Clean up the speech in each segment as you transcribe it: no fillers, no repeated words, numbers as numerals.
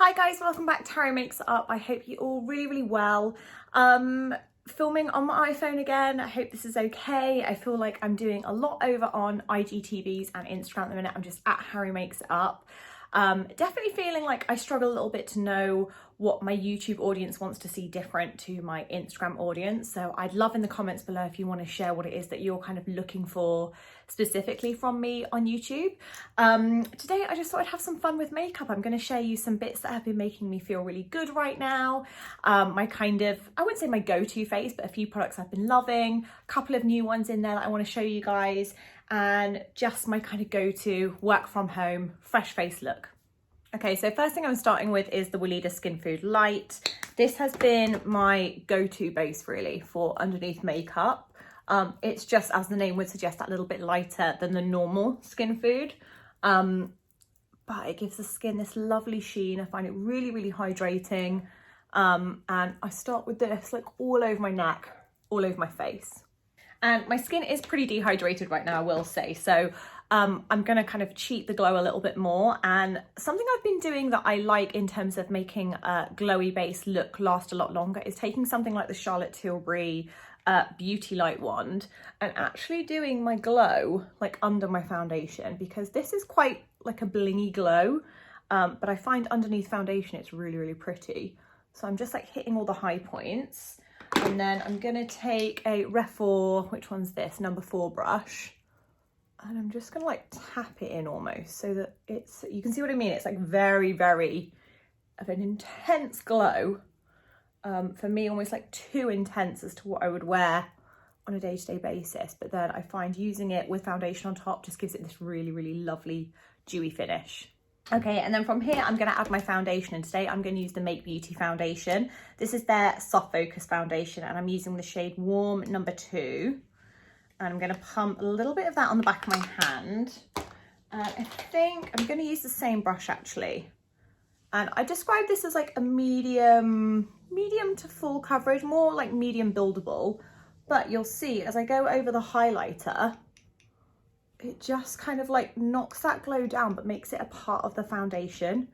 Hi guys, welcome back to Harry Makes It Up. I hope you're all really well. Filming on my iPhone again. I hope this is okay. I feel like I'm doing a lot over on IGTVs and Instagram at the minute. I'm just at Harry Makes It Up. Definitely feeling like I struggle a little bit to know what my YouTube audience wants to see different to my Instagram audience. So I'd love in the comments below if you want to share what it is that you're kind of looking for specifically from me on YouTube. Today I just thought I'd have some fun with makeup. I'm going to share you some bits that have been making me feel really good right now. My kind of, I wouldn't say my go-to face, but a few products I've been loving, a couple of new ones in there that I want to show you guys, and just my kind of go-to work from home, fresh face look. Okay, so first thing I'm starting with is the Weleda Skin Food Light. This has been my go-to base really for underneath makeup. It's just, as the name would suggest, that little bit lighter than the normal Skin Food. But it gives the skin this lovely sheen. I find it really hydrating. And I start with this like all over my neck, all over my face. And my skin is pretty dehydrated right now, I will say. So I'm gonna kind of cheat the glow a little bit more. And something I've been doing that I like in terms of making a glowy base look last a lot longer is taking something like the Charlotte Tilbury Beauty Light Wand and actually doing my glow like under my foundation, because this is quite like a blingy glow. But I find underneath foundation, it's really pretty. So I'm just like hitting all the high points. And then I'm gonna take a Refor, which one's this, number 4 brush. And I'm just gonna like tap it in almost so that it's, you can see what I mean? It's like very of an intense glow. For me, almost like too intense as to what I would wear on a day-to-day basis. But then I find using it with foundation on top just gives it this really lovely dewy finish. Okay, and then from here, I'm gonna add my foundation, and today I'm gonna use the Make Beauty foundation. This is their Soft Focus foundation, and I'm using the shade Warm number 2. And I'm gonna pump a little bit of that on the back of my hand. And I think I'm gonna use the same brush actually. And I describe this as like a medium to full coverage, more like medium buildable. But you'll see as I go over the highlighter, it just kind of like knocks that glow down, but makes it a part of the foundation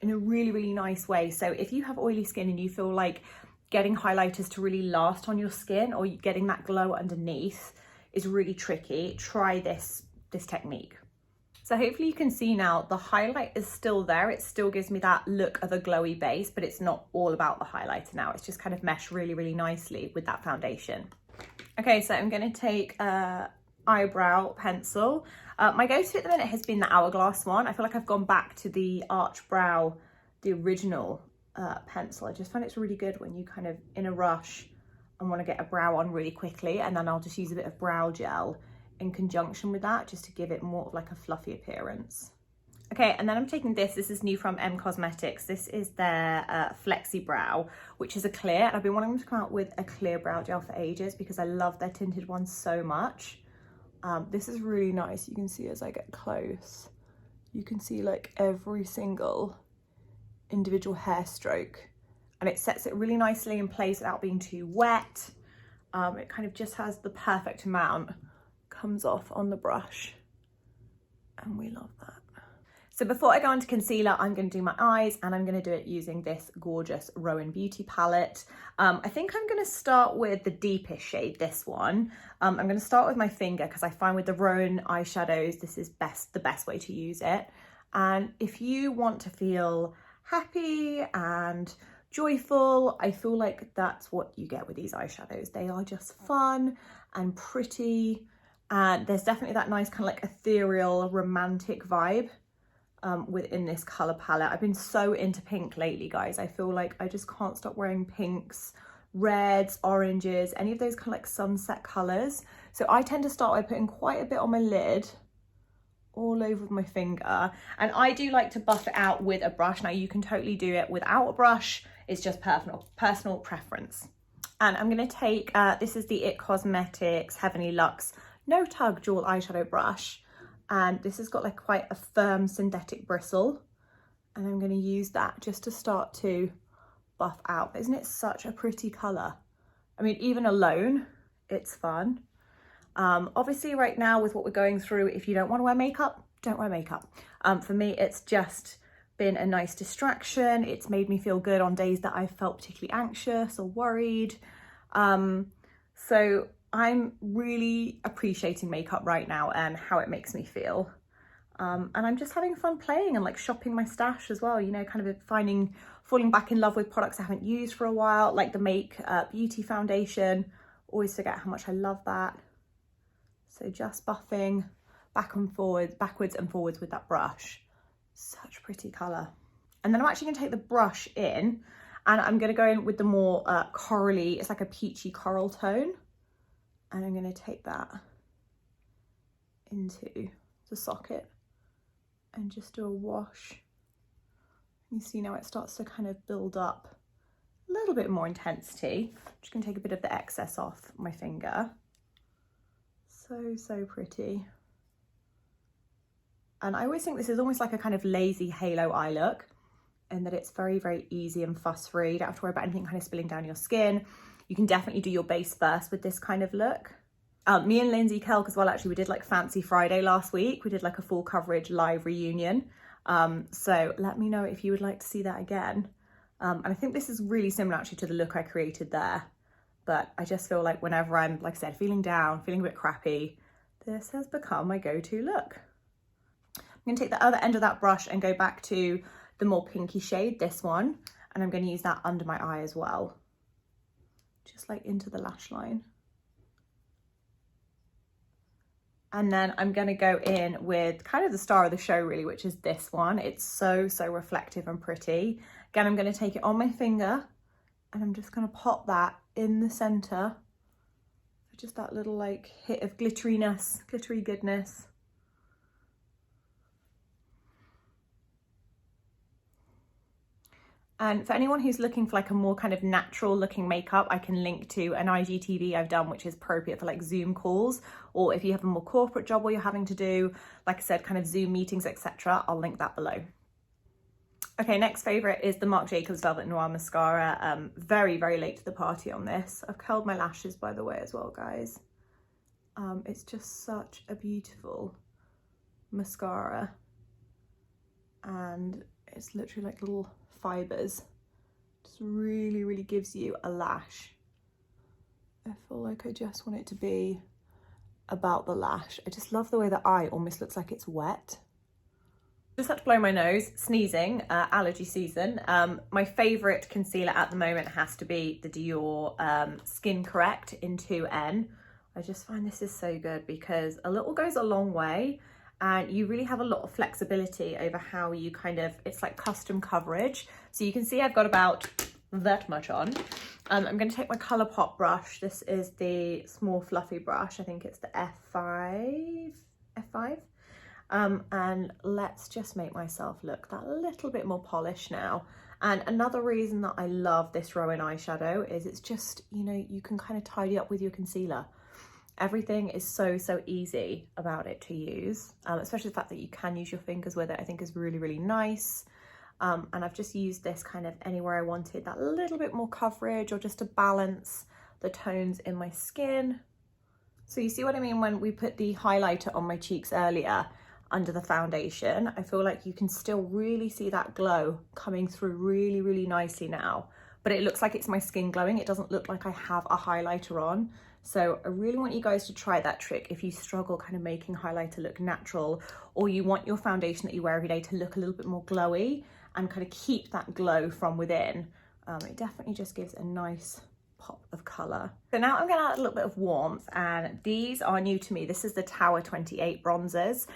in a really nice way. So if you have oily skin and you feel like getting highlighters to really last on your skin, or getting that glow underneath is really tricky, try this technique. So hopefully you can see now the highlight is still there. It still gives me that look of a glowy base, but it's not all about the highlighter now. It's just kind of meshed really nicely with that foundation. Okay, so I'm gonna take a eyebrow pencil. My go-to at the minute has been the Hourglass one. I feel like I've gone back to the arch brow, the original pencil. I just find it's really good when you kind of in a rush and want to get a brow on really quickly, and then I'll just use a bit of brow gel in conjunction with that just to give it more of like a fluffy appearance. Okay, and then I'm taking this is new from M Cosmetics. This is their Flexi Brow, which is a clear, and I've been wanting them to come out with a clear brow gel for ages because I love their tinted ones so much. This is really nice. You can see as I get close, you can see like every single individual hair stroke, and it sets it really nicely in place without being too wet. It kind of just has the perfect amount, comes off on the brush, and we love that. So before I go on to concealer, I'm going to do my eyes, and I'm going to do it using this gorgeous Rowan Beauty palette. I think I'm going to start with the deepest shade, this one. I'm going to start with my finger because I find with the Rowan eyeshadows, this is the best way to use it. And if you want to feel happy and joyful, I feel like that's what you get with these eyeshadows. They are just fun and pretty, and there's definitely that nice kind of like ethereal romantic vibe within this color palette. I've been so into pink lately, guys. I feel like I just can't stop wearing pinks, reds, oranges, any of those kind of like sunset colors. So I tend to start by putting quite a bit on my lid, all over my finger, and I do like to buff it out with a brush. Now you can totally do it without a brush, it's just personal preference. And I'm going to take this is the It Cosmetics Heavenly Luxe No Tug Dual Eyeshadow Brush, and this has got like quite a firm synthetic bristle, and I'm going to use that just to start to buff out. Isn't it such a pretty color? I mean, even alone it's fun. Obviously right now with what we're going through, if you don't want to wear makeup, don't wear makeup. For me, it's just been a nice distraction. It's made me feel good on days that I felt particularly anxious or worried. So I'm really appreciating makeup right now and how it makes me feel. And I'm just having fun playing and like shopping my stash as well, you know, kind of falling back in love with products I haven't used for a while, like the Make Beauty foundation. Always forget how much I love that. So just buffing backwards and forwards with that brush. Such pretty colour. And then I'm actually going to take the brush in and I'm going to go in with the more corally, it's like a peachy coral tone. And I'm going to take that into the socket and just do a wash. You see now it starts to kind of build up a little bit more intensity. I'm just going to take a bit of the excess off my finger. So pretty. And I always think this is almost like a kind of lazy halo eye look, and that it's very easy and fuss-free. You don't have to worry about anything kind of spilling down your skin. You can definitely do your base first with this kind of look. Me and Lindsay Kelk as well, actually, we did like Fancy Friday last week. We did like a full coverage live reunion. So let me know if you would like to see that again. And I think this is really similar actually to the look I created there. But I just feel like whenever I'm, like I said, feeling down, feeling a bit crappy, this has become my go-to look. I'm going to take the other end of that brush and go back to the more pinky shade, this one, and I'm going to use that under my eye as well, just like into the lash line. And then I'm going to go in with kind of the star of the show really, which is this one. It's so reflective and pretty. Again, I'm going to take it on my finger and I'm just going to pop that in the center for just that little like hit of glitteriness, glittery goodness. And for anyone who's looking for like a more kind of natural looking makeup, I can link to an IGTV I've done, which is appropriate for like Zoom calls, or if you have a more corporate job where you're having to do, like I said, kind of Zoom meetings, etc. I'll link that below. Okay, next favorite is the Marc Jacobs Velvet Noir mascara. Very late to the party on this. I've curled my lashes, by the way, as well, guys. It's just such a beautiful mascara. And it's literally like little fibers. Just really gives you a lash. I feel like I just want it to be about the lash. I just love the way the eye almost looks like it's wet. Just had to blow my nose, sneezing, allergy season. My favorite concealer at the moment has to be the Dior Skin Correct in 2N. I just find this is so good because a little goes a long way. And you really have a lot of flexibility over how you kind of, it's like custom coverage. So you can see I've got about that much on. I'm going to take my Colourpop brush. This is the small fluffy brush. I think it's the F5. And let's just make myself look that little bit more polished now. And another reason that I love this Rowan eyeshadow is it's just, you know, you can kind of tidy up with your concealer. Everything is so easy about it to use, especially the fact that you can use your fingers with it, I think is really nice. And I've just used this kind of anywhere I wanted that little bit more coverage or just to balance the tones in my skin. So you see what I mean when we put the highlighter on my cheeks earlier under the foundation, I feel like you can still really see that glow coming through really nicely now. But it looks like it's my skin glowing. It doesn't look like I have a highlighter on. So I really want you guys to try that trick if you struggle kind of making highlighter look natural, or you want your foundation that you wear every day to look a little bit more glowy and kind of keep that glow from within. It definitely just gives a nice pop of colour. So now I'm going to add a little bit of warmth, and these are new to me. This is the Tower 28 bronzers.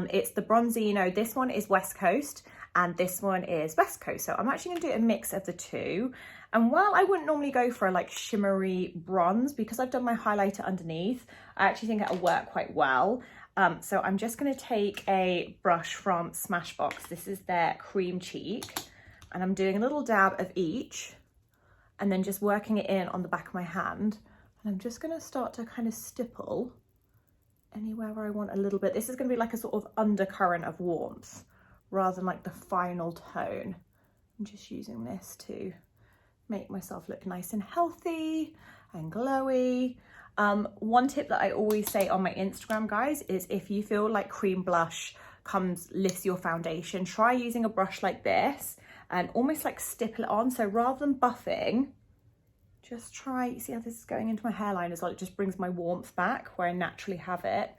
It's the Bronzino. This one is West Coast and this one is West Coast. So I'm actually going to do a mix of the two. And while I wouldn't normally go for a like shimmery bronze, because I've done my highlighter underneath, I actually think it'll work quite well. So I'm just going to take a brush from Smashbox. This is their Cream Cheek, and I'm doing a little dab of each and then just working it in on the back of my hand. And I'm just going to start to kind of stipple anywhere where I want a little bit. This is going to be like a sort of undercurrent of warmth rather than like the final tone. I'm just using this to make myself look nice and healthy and glowy. One tip that I always say on my Instagram, guys, is if you feel like cream blush lifts your foundation, try using a brush like this and almost like stipple it on. So rather than buffing, just try, you see how this is going into my hairline as well? It just brings my warmth back where I naturally have it.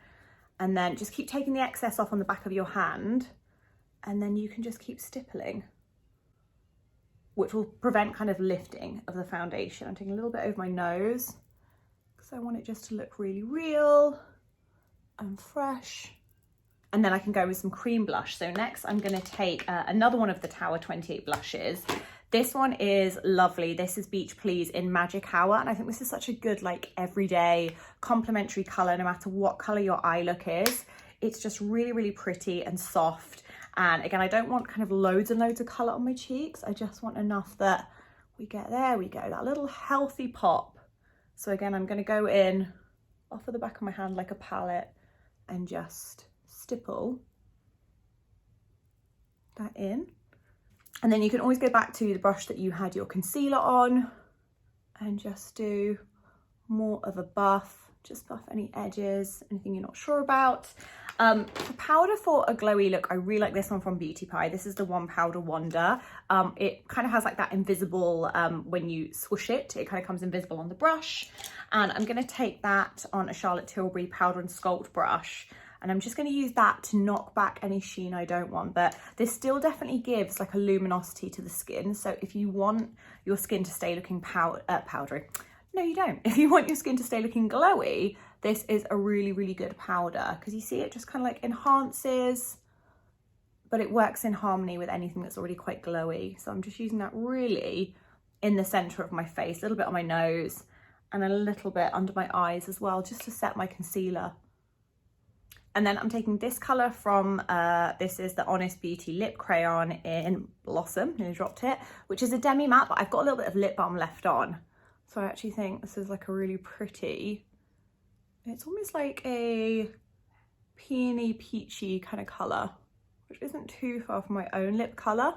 And then just keep taking the excess off on the back of your hand, and then you can just keep stippling, which will prevent kind of lifting of the foundation. I'm taking a little bit over my nose because I want it just to look really real and fresh. And then I can go with some cream blush. So next I'm gonna take another one of the Tower 28 blushes. This one is lovely. This is Beach Please in Magic Hour. And I think this is such a good, like, everyday complementary color, no matter what color your eye look is. It's just really, really pretty and soft. And again, I don't want kind of loads and loads of color on my cheeks. I just want enough that we get, there we go, that little healthy pop. So again, I'm gonna go in off of the back of my hand like a palette and just stipple that in. And then you can always go back to the brush that you had your concealer on and just do more of a buff, just buff any edges, anything you're not sure about. For powder for a glowy look, I really like this one from Beauty Pie. This is the One Powder Wonder. It kind of has like that invisible, when you swoosh it, it kind of comes invisible on the brush. And I'm gonna take that on a Charlotte Tilbury Powder and Sculpt brush. And I'm just going to use that to knock back any sheen I don't want. But this still definitely gives like a luminosity to the skin. So if you want your skin to stay looking powdery, no you don't. If you want your skin to stay looking glowy, this is a really, really good powder. Because you see it just kind of like enhances, but it works in harmony with anything that's already quite glowy. So I'm just using that really in the center of my face, a little bit on my nose and a little bit under my eyes as well, just to set my concealer. And then I'm taking this colour from, this is the Honest Beauty Lip Crayon in Blossom, nearly dropped it, which is a demi matte, but I've got a little bit of lip balm left on. So I actually think this is like a really pretty, it's almost like a peony peachy kind of colour, which isn't too far from my own lip colour.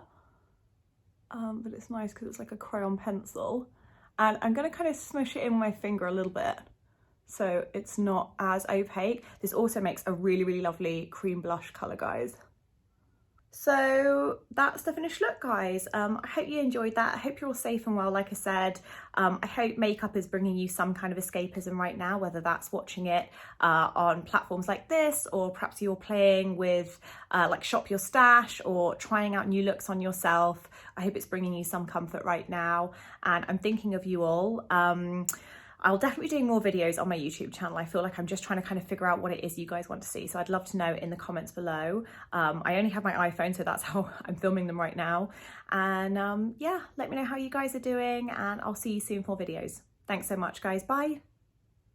But it's nice because it's like a crayon pencil. And I'm going to kind of smush it in with my finger a little bit, so it's not as opaque. This also makes a really, really lovely cream blush colour, guys. So that's the finished look, guys. I hope you enjoyed that. I hope you're all safe and well, like I said. I hope makeup is bringing you some kind of escapism right now, whether that's watching it on platforms like this, or perhaps you're playing with like Shop Your Stash or trying out new looks on yourself. I hope it's bringing you some comfort right now. And I'm thinking of you all. I'll definitely be doing more videos on my YouTube channel. I feel like I'm just trying to kind of figure out what it is you guys want to see. So I'd love to know in the comments below. I only have my iPhone, so that's how I'm filming them right now. And yeah, let me know how you guys are doing, and I'll see you soon for more videos. Thanks so much, guys. Bye.